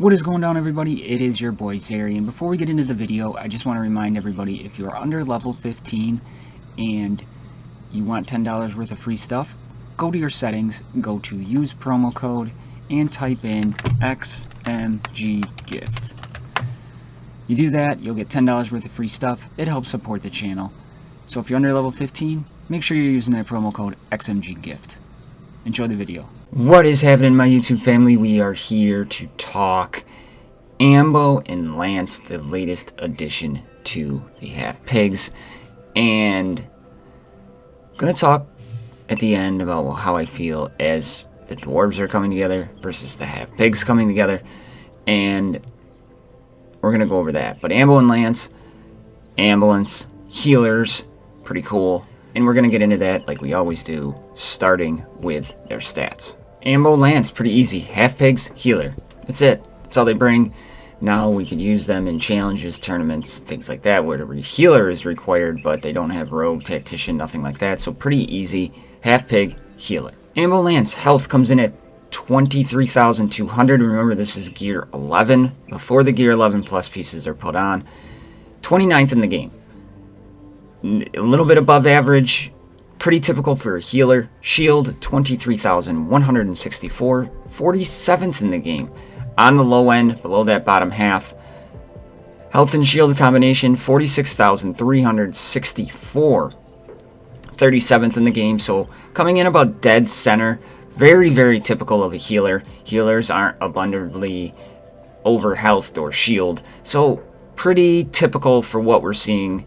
What is going on, everybody? It is your boy Zary, and before we get into the video, I just want to remind everybody, if you're under level 15 and you want $10 worth of free stuff, go to your settings, go to use promo code, and type in XMGGift. You do that, you'll get $10 worth of free stuff. It helps support the channel. So if you're under level 15, make sure you're using that promo code XMGGift. Enjoy the video. What is happening, my YouTube family? We are here to talk Ambu and Lance, the latest addition to the half pigs, and I'm gonna talk at the end about how I feel as the dwarves are coming together versus the half pigs coming together, and we're gonna go over that. But Ambu and Lance, ambulance, healers, pretty cool. And we're going to get into that like we always do, starting with their stats. Ambu, Lance, pretty easy. Half pigs, healer. That's it. That's all they bring. Now we can use them in challenges, tournaments, things like that, where the healer is required, but they don't have rogue, tactician, nothing like that. So pretty easy. Half pig, healer. Ambu, Lance, health comes in at 23,200. Remember, this is gear 11. Before the gear 11 plus pieces are put on. 29th in the game. A little bit above average, pretty typical for a healer. Shield, 23,164, 47th in the game. On the low end, below that bottom half. Health and shield combination, 46,364, 37th in the game. So coming in about dead center. Very, very typical of a healer. Healers aren't abundantly over health or shield. So pretty typical for what we're seeing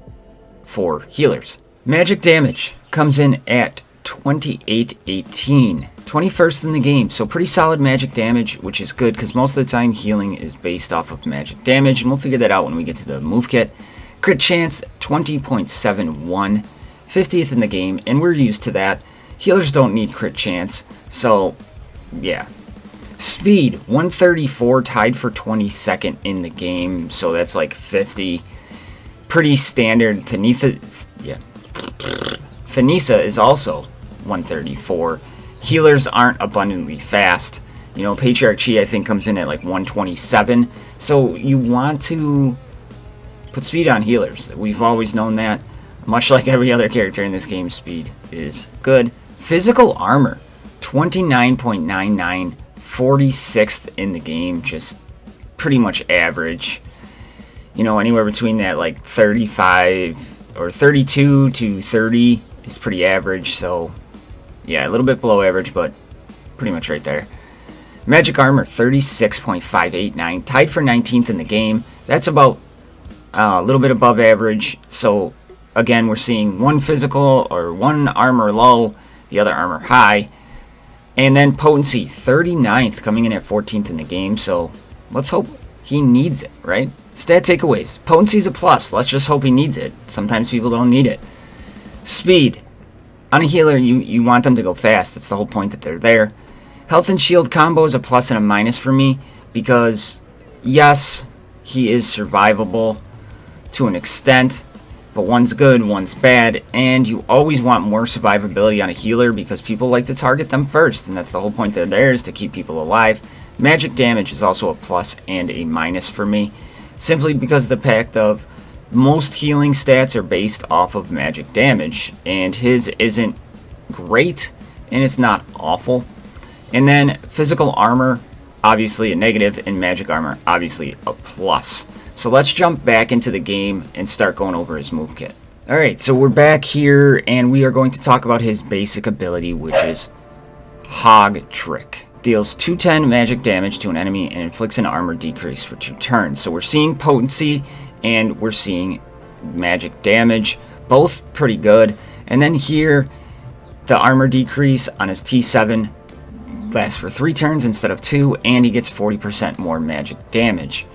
for healers. Magic damage comes in at 2818, 21st in the game, so pretty solid magic damage, which is good because most of the time healing is based off of magic damage, and we'll figure that out when we get to the move kit. Crit chance 20.71, 50th in the game, and we're used to that. Healers don't need crit chance, so yeah. Speed 134, tied for 22nd in the game, so that's like 50. Pretty standard. Thanisa is also 134. Healers aren't abundantly fast. You know, Patriarch Chi I think comes in at like 127. So you want to put speed on healers. We've always known that. Much like every other character in this game, speed is good. Physical armor 29.99, 46th in the game. Just pretty much average. You know, anywhere between that like 35 or 32 to 30 is pretty average. So yeah, a little bit below average, but pretty much right there. Magic armor 36.589, tied for 19th in the game. That's about a little bit above average. So again, we're seeing one physical or one armor low, the other armor high. And then potency 39th, coming in at 14th in the game. So let's hope he needs it, right? Stat takeaways. Potency's a plus. Let's just hope he needs it. Sometimes people don't need it. Speed. On a healer, you want them to go fast. That's the whole point that they're there. Health and shield combo is a plus and a minus for me because, yes, he is survivable to an extent, but one's good, one's bad, and you always want more survivability on a healer because people like to target them first, and that's the whole point they're there, is to keep people alive. Magic damage is also a plus and a minus for me, simply because of the fact of most healing stats are based off of magic damage, and his isn't great, and it's not awful. And then physical armor, obviously a negative, and magic armor, obviously a plus. So let's jump back into the game and start going over his move kit. Alright, so we're back here, and we are going to talk about his basic ability, which is Hog Trick. Deals 210 magic damage to an enemy and inflicts an armor decrease for 2 turns. So we're seeing potency and we're seeing magic damage, both pretty good. And then here, the armor decrease on his T7 lasts for 3 turns instead of 2, and he gets 40% more magic damage.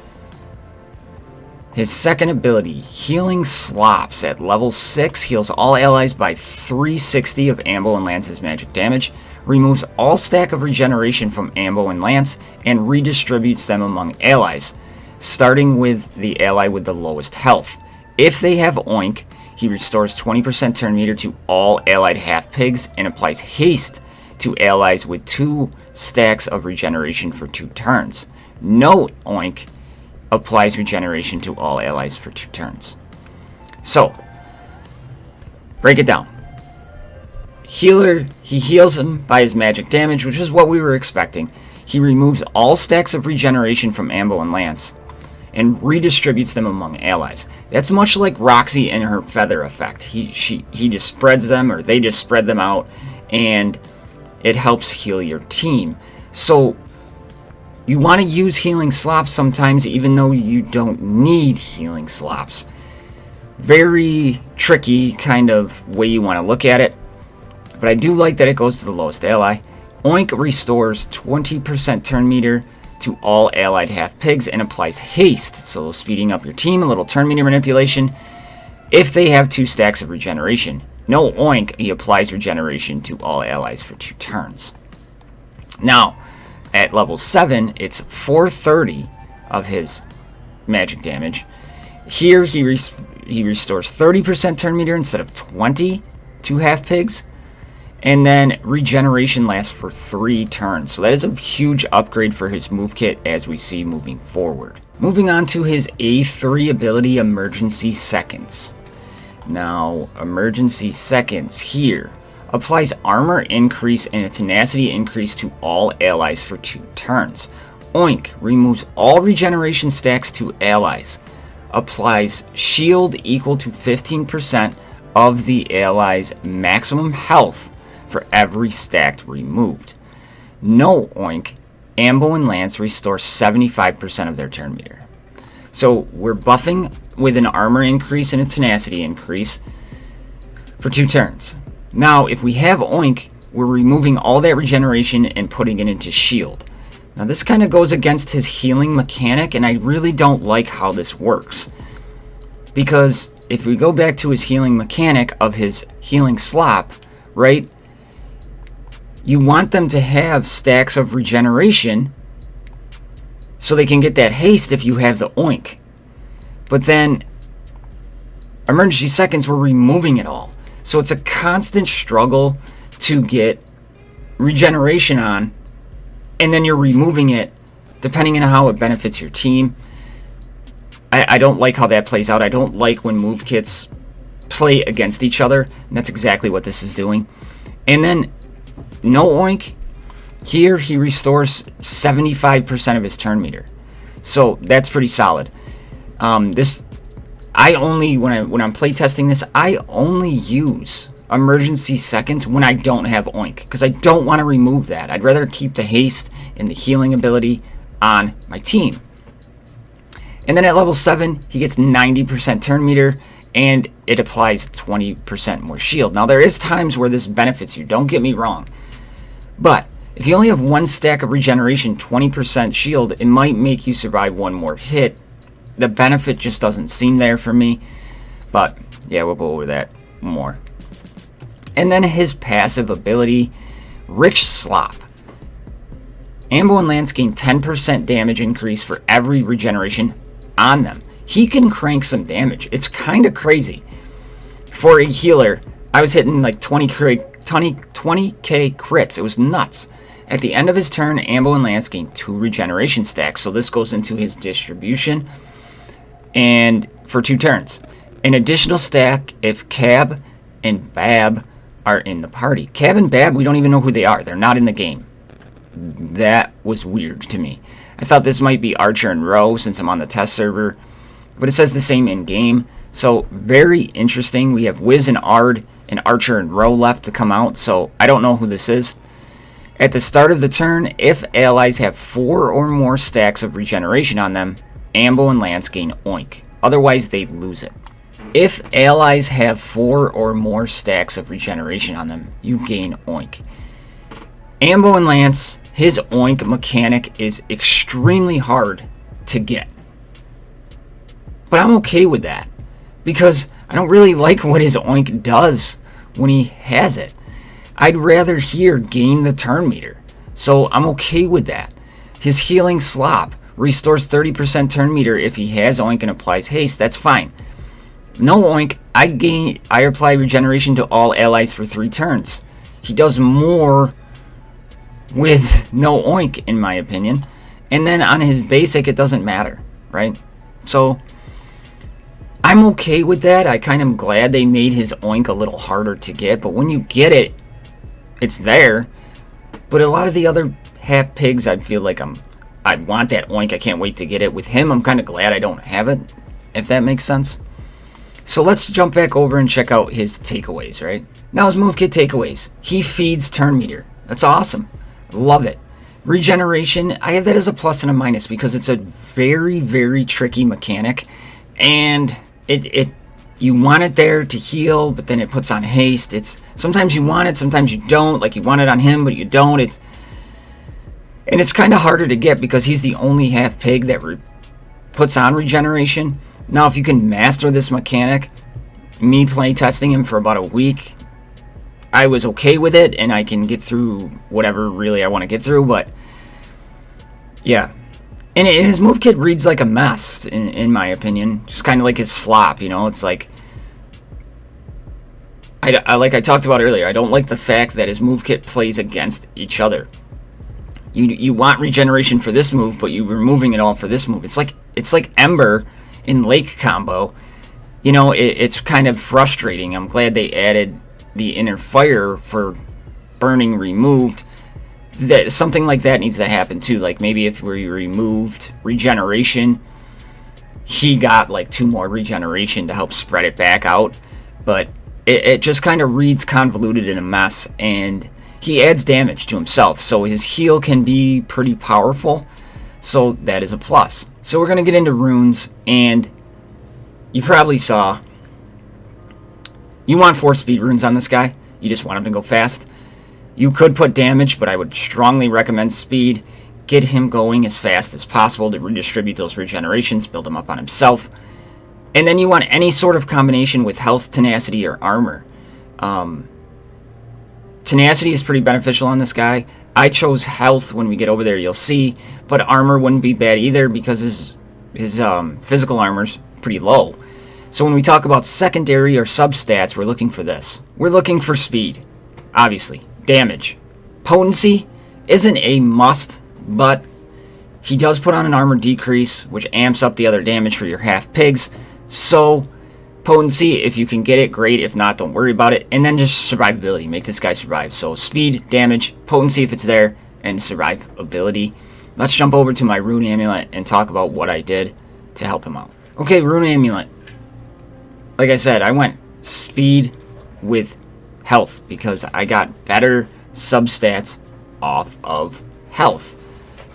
His second ability, Healing Slops, at level 6, heals all allies by 360 of Ambu and Lance's magic damage, removes all stack of regeneration from Ambu and Lance, and redistributes them among allies, starting with the ally with the lowest health. If they have Oink, he restores 20% turn meter to all allied half-pigs and applies haste to allies with 2 stacks of regeneration for 2 turns. No oink applies regeneration to all allies for 2 turns. So, break it down. Healer, he heals him by his magic damage, which is what we were expecting. He removes all stacks of regeneration from Ambu and Lance and redistributes them among allies. That's much like Roxy and her feather effect. He just spreads them, or they just spread them out, and it helps heal your team. So you want to use healing slops sometimes, even though you don't need healing slops. Very tricky kind of way you want to look at it, but I do like that it goes to the lowest ally. Oink restores 20% turn meter to all allied half pigs and applies haste, so speeding up your team, a little turn meter manipulation, if they have 2 stacks of regeneration. No oink, he applies regeneration to all allies for 2 turns. Now, at level 7, it's 430 of his magic damage. Here, he restores 30% turn meter instead of 20 to half pigs. And then regeneration lasts for 3 turns. So that is a huge upgrade for his move kit as we see moving forward. Moving on to his A3 ability, Emergency Seconds. Now, Emergency Seconds here applies armor increase and a tenacity increase to all allies for 2 turns. Oink removes all regeneration stacks to allies. Applies shield equal to 15% of the allies' maximum health for every stack removed. No oink, Ambu and Lance restore 75% of their turn meter. So we're buffing with an armor increase and a tenacity increase for 2 turns. Now if we have oink, we're removing all that regeneration and putting it into shield. Now this kind of goes against his healing mechanic, and I really don't like how this works. Because if we go back to his healing mechanic of his healing slop, right? You want them to have stacks of regeneration so they can get that haste if you have the oink. But then, Emergency Seconds, we're removing it all. So it's a constant struggle to get regeneration on, and then you're removing it depending on how it benefits your team. I don't like how that plays out. I don't like when move kits play against each other, and that's exactly what this is doing. And then, no oink, here he restores 75% of his turn meter. So that's pretty solid. When I'm playtesting this, I only use Emergency Seconds when I don't have oink, because I don't want to remove that. I'd rather keep the haste and the healing ability on my team. And then at level 7, he gets 90% turn meter, and it applies 20% more shield. Now there is times where this benefits you, don't get me wrong. But if you only have 1 stack of regeneration, 20% shield, it might make you survive 1 more hit. The benefit just doesn't seem there for me. But yeah, we'll go over that more. And then his passive ability, Rich Slop. Ambu and Lance gain 10% damage increase for every regeneration on them. He can crank some damage. It's kind of crazy. For a healer, I was hitting like 20k crits. It was nuts. At the end of his turn, Ambu and Lance gain 2 regeneration stacks. So this goes into his distribution and for 2 turns. An additional stack if Cab and Bab are in the party. Cab and Bab, we don't even know who they are. They're not in the game. That was weird to me. I thought this might be Archer and Row since I'm on the test server, but it says the same in-game. So very interesting. We have Wiz and Ard and Archer and Row left to come out, so I don't know who this is. At the start of the turn, if allies have 4 or more stacks of regeneration on them, Ambu and Lance gain oink. Otherwise, they lose it. If allies have 4 or more stacks of regeneration on them, you gain oink. Ambu and Lance, his oink mechanic is extremely hard to get. But I'm okay with that, because I don't really like what his oink does when he has it. I'd rather here gain the turn meter, so I'm okay with that. His healing slop restores 30% turn meter if he has oink and applies haste. That's fine. No oink, I apply regeneration to all allies for 3 turns. He does more with no oink, in my opinion. And then on his basic, it doesn't matter, right? So I'm okay with that. I kind of am glad they made his oink a little harder to get, but when you get it, it's there. But a lot of the other half pigs, I feel like I want that oink. I can't wait to get it. With him, I'm kind of glad I don't have it, if that makes sense. So let's jump back over and check out his takeaways, right? Now his move kit takeaways. He feeds turn meter. That's awesome. Love it. Regeneration, I have that as a plus and a minus because it's a very, very tricky mechanic. And you want it there to heal, but then it puts on haste. It's sometimes you want it, sometimes you don't. Like you want it on him, but you don't. And it's kind of harder to get because he's the only half pig that puts on regeneration. Now, if you can master this mechanic, me play testing him for about a week, I was okay with it, and I can get through whatever really I want to get through. But yeah. And his move kit reads like a mess, in my opinion. Just kind of like his slop, you know? It's like... like I talked about earlier, I don't like the fact that his move kit plays against each other. You want regeneration for this move, but you're removing it all for this move. It's like Ember in Lake combo. You know, it's kind of frustrating. I'm glad they added the inner fire for burning removed. That something like that needs to happen too. Like maybe if we removed regeneration, he got like 2 more regeneration to help spread it back out. But it just kind of reads convoluted in a mess, and he adds damage to himself, so his heal can be pretty powerful. So that is a plus. So we're gonna get into runes, and you probably saw you want 4 speed runes on this guy. You just want him to go fast. You could put damage, but I would strongly recommend speed. Get him going as fast as possible to redistribute those regenerations, build him up on himself. And then you want any sort of combination with health, tenacity, or armor. Tenacity is pretty beneficial on this guy. I chose health. When we get over there, you'll see. But armor wouldn't be bad either because his physical armor's pretty low. So when we talk about secondary or substats, we're looking for this. We're looking for speed, obviously. Damage. Potency isn't a must, but he does put on an armor decrease, which amps up the other damage for your half pigs. So potency, if you can get it, great. If not, don't worry about it. And then just survivability. Make this guy survive. So speed, damage, potency if it's there, and survivability. Let's jump over to my rune amulet and talk about what I did to help him out. Okay, rune amulet. Like I said, I went speed with health because I got better substats off of health.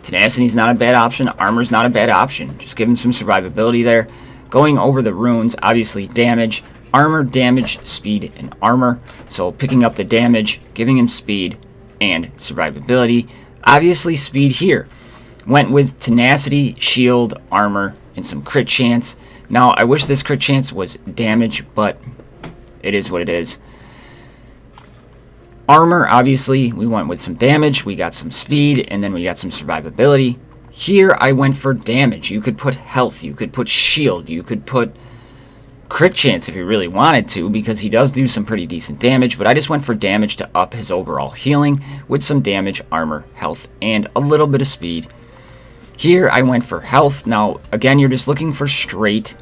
Tenacity's not a bad option. Armor's not a bad option. Just give him some survivability there. Going over the runes, obviously damage, armor, damage, speed, and armor. So picking up the damage, giving him speed, and survivability. Obviously speed here. Went with tenacity, shield, armor, and some crit chance. Now, I wish this crit chance was damage, but it is what it is. Armor, obviously, we went with some damage, we got some speed, and then we got some survivability. Here, I went for damage. You could put health, you could put shield, you could put crit chance if you really wanted to, because he does do some pretty decent damage, but I just went for damage to up his overall healing with some damage, armor, health, and a little bit of speed. Here, I went for health. Now, again, you're just looking for straight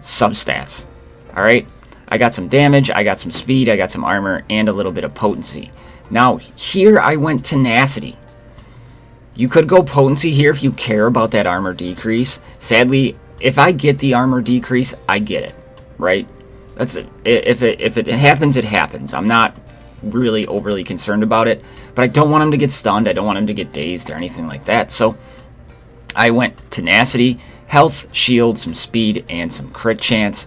substats. Alright? I got some damage, I got some speed, I got some armor, and a little bit of potency. Now, here I went tenacity. You could go potency here if you care about that armor decrease. Sadly, if I get the armor decrease, I get it, right? That's it. If it happens, it happens. I'm not really overly concerned about it, but I don't want him to get stunned. I don't want him to get dazed or anything like that. So I went tenacity, health, shield, some speed, and some crit chance.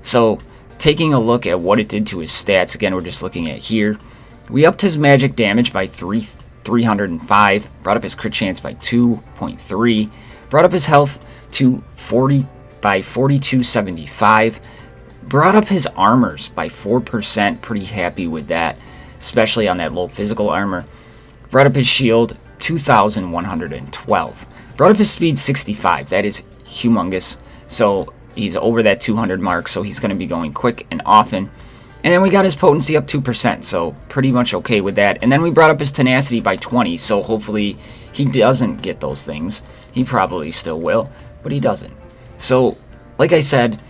So taking a look at what it did to his stats, again, we're just looking at here. We upped his magic damage by 305, brought up his crit chance by 2.3, brought up his health to 40 by 4275, brought up his armors by 4%, pretty happy with that, especially on that low physical armor. Brought up his shield 2112, brought up his speed 65, that is humongous. So he's over that 200 mark, so he's going to be going quick and often. And then we got his potency up 2%, so pretty much okay with that. And then we brought up his tenacity by 20, so hopefully he doesn't get those things. He probably still will, but he doesn't. So, like I said,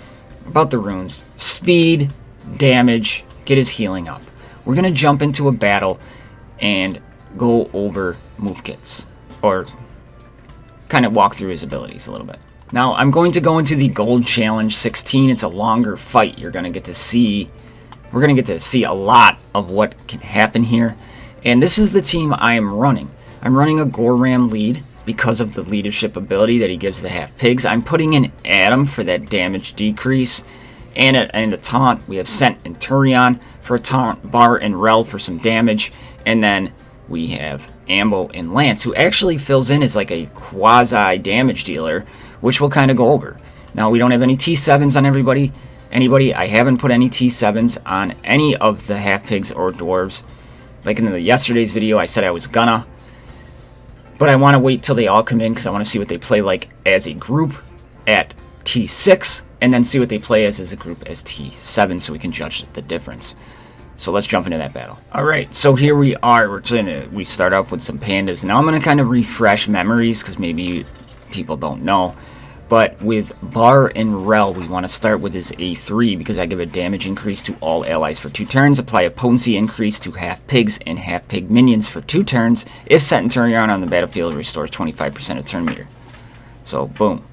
about the runes, speed, damage, get his healing up. We're going to jump into a battle and go over move kits, or kind of walk through his abilities a little bit. Now, I'm going to go into the Gold Challenge 16. It's a longer fight. You're going to get to see... We're going to get to see a lot of what can happen here. And this is the team I am running. I'm running a Goram lead because of the leadership ability that he gives the half-pigs. I'm putting in Adam for that damage decrease. And a taunt, we have Sent and Turion for a taunt, Bar and Rel for some damage. And then we have Ambu and Lance, who actually fills in as like a quasi-damage dealer, which we'll kind of go over. Now, we don't have any T7s on anybody. I haven't put any T7s on any of the half-pigs or dwarves. Like in yesterday's video, I said I was gonna. But I want to wait till they all come in because I want to see what they play like as a group at T6. And then see what they play as a group as T7 so we can judge the difference. So let's jump into that battle. Alright, so here we are. We start off with some pandas. Now I'm going to kind of refresh memories because maybe people don't know. But with Bar and Rel, we want to start with his A3 because I give a damage increase to all allies for 2 turns. Apply a potency increase to half-pigs and half-pig minions for 2 turns. If Centurion on the battlefield, restores 25% of turn meter. So, boom.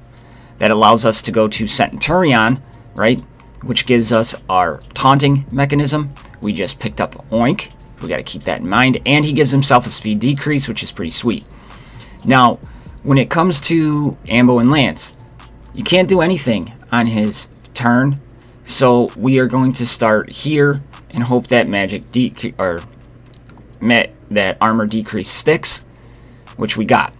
That allows us to go to Centurion, right? Which gives us our taunting mechanism. We just picked up Oink. We got to keep that in mind. And he gives himself a speed decrease, which is pretty sweet. Now, when it comes to Ambu and Lance, you can't do anything on his turn. So we are going to start here and hope that that armor decrease sticks, which we got.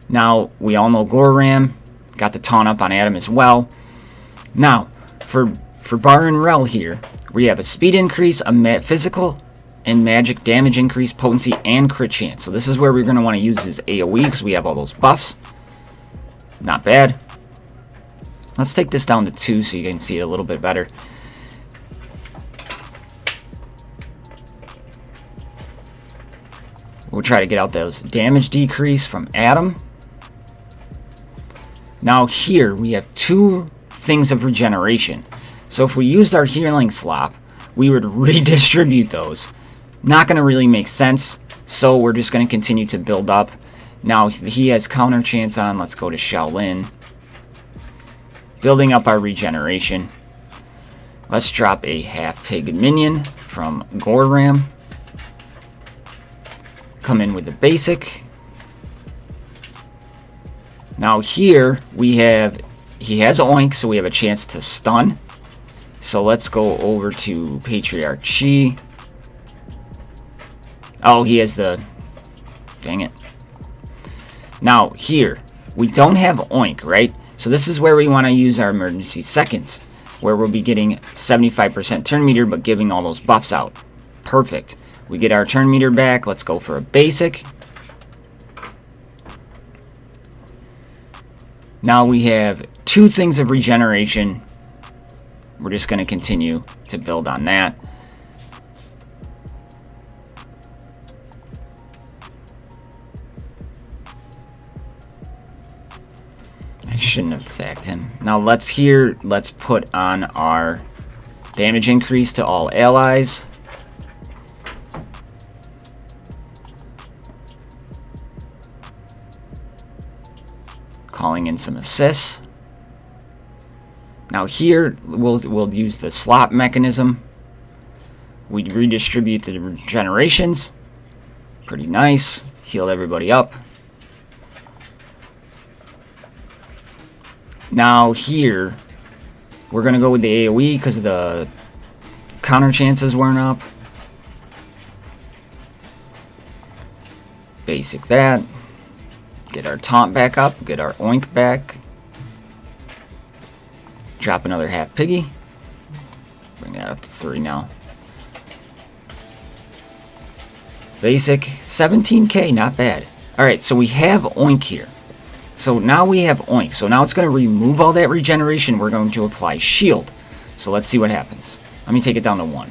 Now, we all know Goram. Got the taunt up on Adam as well. Now, for Bar and Rel here, we have a speed increase, a physical and magic damage increase, potency, and crit chance. So this is where we're going to want to use his AoE because we have all those buffs. Not bad. Let's take this down to 2 so you can see it a little bit better. We'll try to get out those damage decrease from Adam. Now here, we have 2 things of regeneration. So if we used our healing slop, we would redistribute those. Not going to really make sense, so we're just going to continue to build up. Now he has counter chance on. Let's go to Shaolin. Building up our regeneration. Let's drop a half-pig minion from Goram. Come in with the basic. Now here he has Oink, so we have a chance to stun. So let's go over to Patriarch Chi. Oh, he has the... Dang it. Now here, we don't have Oink, right? So this is where we want to use our emergency seconds, where we'll be getting 75% turn meter, but giving all those buffs out. Perfect. We get our turn meter back. Let's go for a basic. Now we have 2 things of regeneration. We're just going to continue to build on that. I shouldn't have attacked him. Now let's put on our damage increase to all allies. Calling in some assists. Now here we'll use the slot mechanism. We redistribute the regenerations. Pretty nice. Heal everybody up. Now here we're gonna go with the AoE because the counter chances weren't up. Basic that. Get our taunt back up, get our Oink back. Drop another half piggy. Bring that up to 3 now. Basic, 17k, not bad. Alright, so we have Oink here. So now we have Oink. So now it's going to remove all that regeneration. We're going to apply Shield. So let's see what happens. Let me take it down to 1.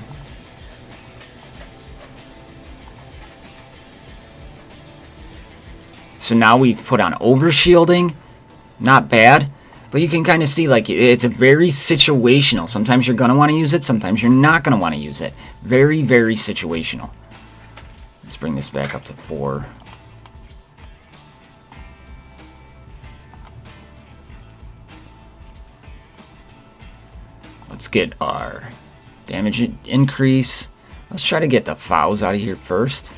So now we've put on overshielding. Not bad. But you can kind of see, like, it's a very situational. Sometimes you're going to want to use it. Sometimes you're not going to want to use it. Very, very situational. Let's bring this back up to 4. Let's get our damage increase. Let's try to get the fouls out of here first.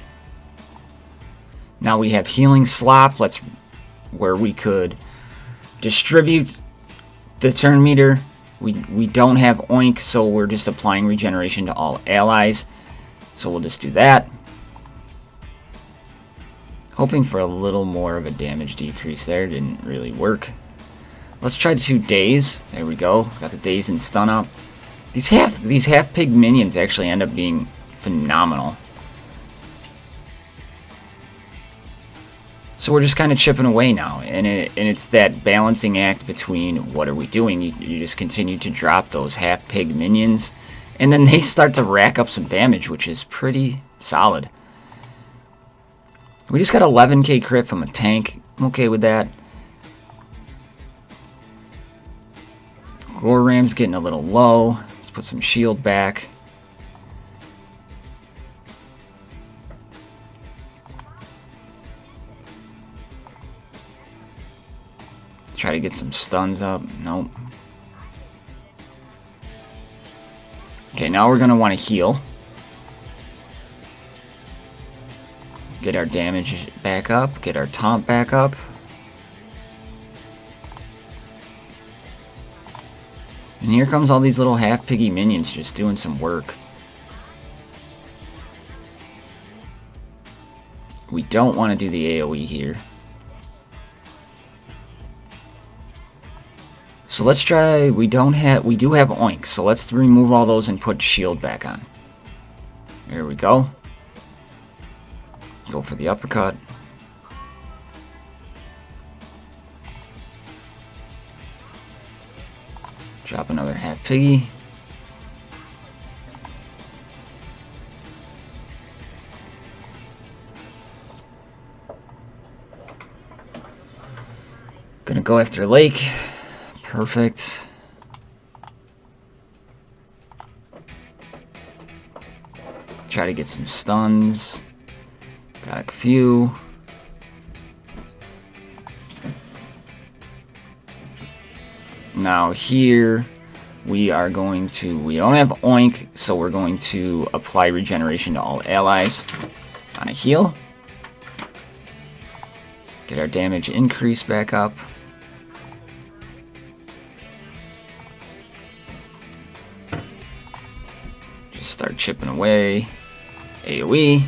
Now we have healing slop. Where we could distribute the turn meter. We don't have oink, so we're just applying regeneration to all allies. So we'll just do that. Hoping for a little more of a damage decrease there. Didn't really work. Let's try 2 days. There we go. Got the days and stun up. These half pig minions actually end up being phenomenal. So we're just kind of chipping away now, and it's that balancing act between what are we doing. You just continue to drop those half pig minions, and then they start to rack up some damage, which is pretty solid. We just got 11k crit from a tank. I'm okay with that. Gore Ram's getting a little low. Let's put some shield back. Try to get some stuns up. Nope. Okay, now we're going to want to heal. Get our damage back up. Get our taunt back up. And here comes all these little half piggy minions just doing some work. We don't want to do the AoE here. So let's try, we do have oink, so let's remove all those and put shield back on. There we go. Go for the uppercut. Drop another half piggy. Gonna go after Lake. Perfect. Try to get some stuns. Got a few. Now here we are going to, we don't have oink, so we're going to apply regeneration to all allies on a heal. Get our damage increase back up. Just start chipping away. AoE.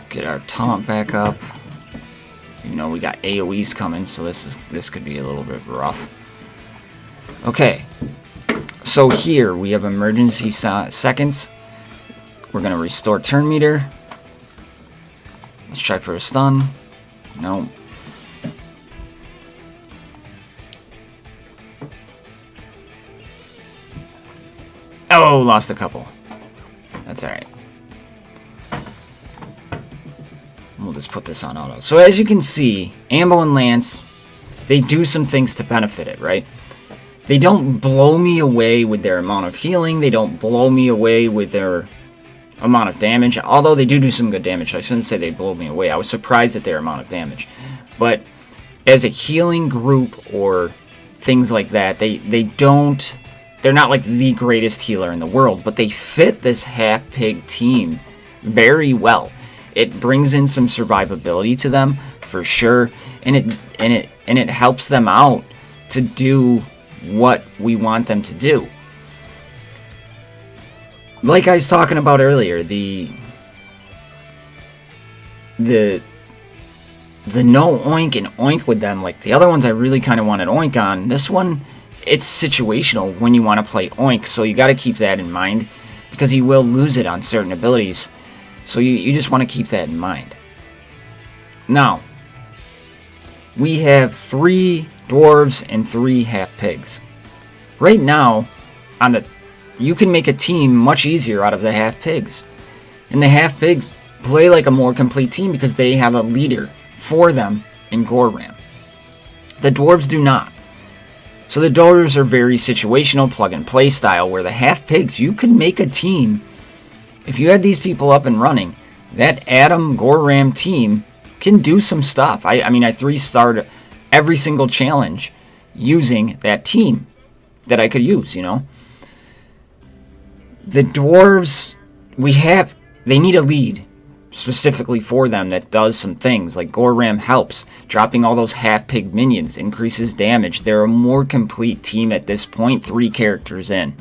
Get our taunt back up. You know we got AoEs coming, so this could be a little bit rough. Okay, so here we have emergency seconds. We're gonna restore turn meter. Let's try for a stun. No. Oh, lost a couple. That's alright. We'll just put this on auto. So as you can see, Ambu and Lance, they do some things to benefit it, right? They don't blow me away with their amount of healing. They don't blow me away with their amount of damage. Although they do some good damage. So I shouldn't say they blow me away. I was surprised at their amount of damage. But as a healing group or things like that, they're not like the greatest healer in the world. But they fit this half-pig team very well. It brings in some survivability to them for sure, and it helps them out to do what we want them to do. Like I was talking about earlier, the no oink and oink with them, like the other ones I really kind of wanted oink on. This one, it's situational when you want to play oink, so you got to keep that in mind because you will lose it on certain abilities. So you just want to keep that in mind. Now, we have 3 dwarves and 3 half-pigs. Right now, you can make a team much easier out of the half-pigs. And the half-pigs play like a more complete team because they have a leader for them in Goram. The dwarves do not. So the dwarves are very situational, plug-and-play style, where the half-pigs, you can make a team. If you had these people up and running, that Adam Goram team can do some stuff. I mean, I 3-starred every single challenge using that team that I could use, you know. The dwarves, they need a lead specifically for them that does some things, like Goram helps. Dropping all those half-pig minions increases damage. They're a more complete team at this point, 3 characters in.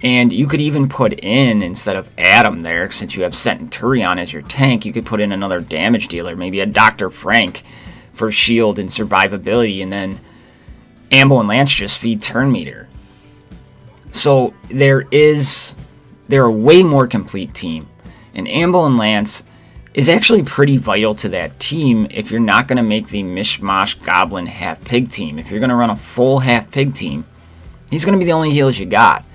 And you could even put in, instead of Adam there, since you have Centurion as your tank, you could put in another damage dealer, maybe a Dr. Frank for shield and survivability, and then Ambu and Lance just feed turn meter. So they're a way more complete team. And Ambu and Lance is actually pretty vital to that team if you're not going to make the mishmash goblin half-pig team. If you're going to run a full half-pig team, he's going to be the only heals you got.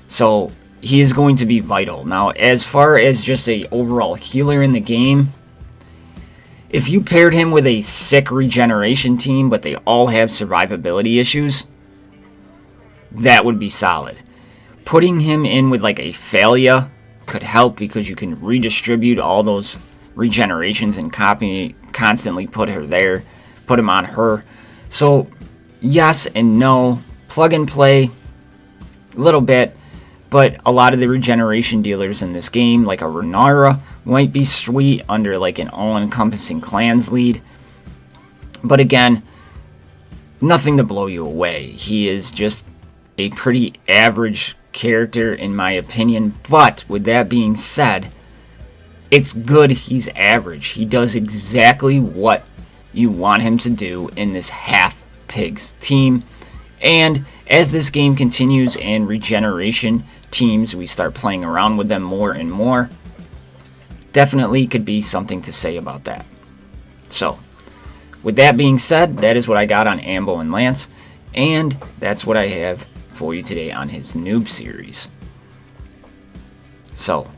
So he is going to be vital. Now, as far as just a overall healer in the game, if you paired him with a sick regeneration team, but they all have survivability issues, that would be solid. Putting him in with like a failure could help because you can redistribute all those regenerations and constantly put him on her. So yes and no, plug and play a little bit, but a lot of the regeneration dealers in this game, like a Renara, might be sweet under like an all-encompassing clans lead. But again, nothing to blow you away. He is just a pretty average character in my opinion, but with that being said, it's good he's average. He does exactly what you want him to do in this half-pigs team. And as this game continues and regeneration teams, we start playing around with them more and more, definitely could be something to say about that. So, with that being said, that is what I got on Ambu and Lance, and that's what I have for you today on his Noob series. So,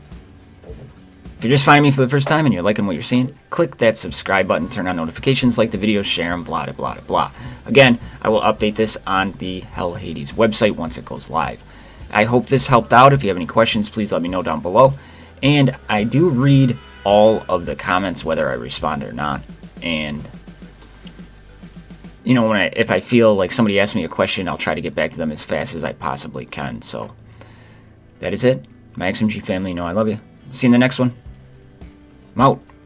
if you're just finding me for the first time and you're liking what you're seeing, click that subscribe button, turn on notifications, like the video, share them, blah, blah, blah, blah. Again, I will update this on the Hell Hades website once it goes live. I hope this helped out. If you have any questions, please let me know down below. And I do read all of the comments, whether I respond or not. And you know, if I feel like somebody asks me a question, I'll try to get back to them as fast as I possibly can. So, that is it. My XMG family, you know I love you. See you in the next one. I'm out.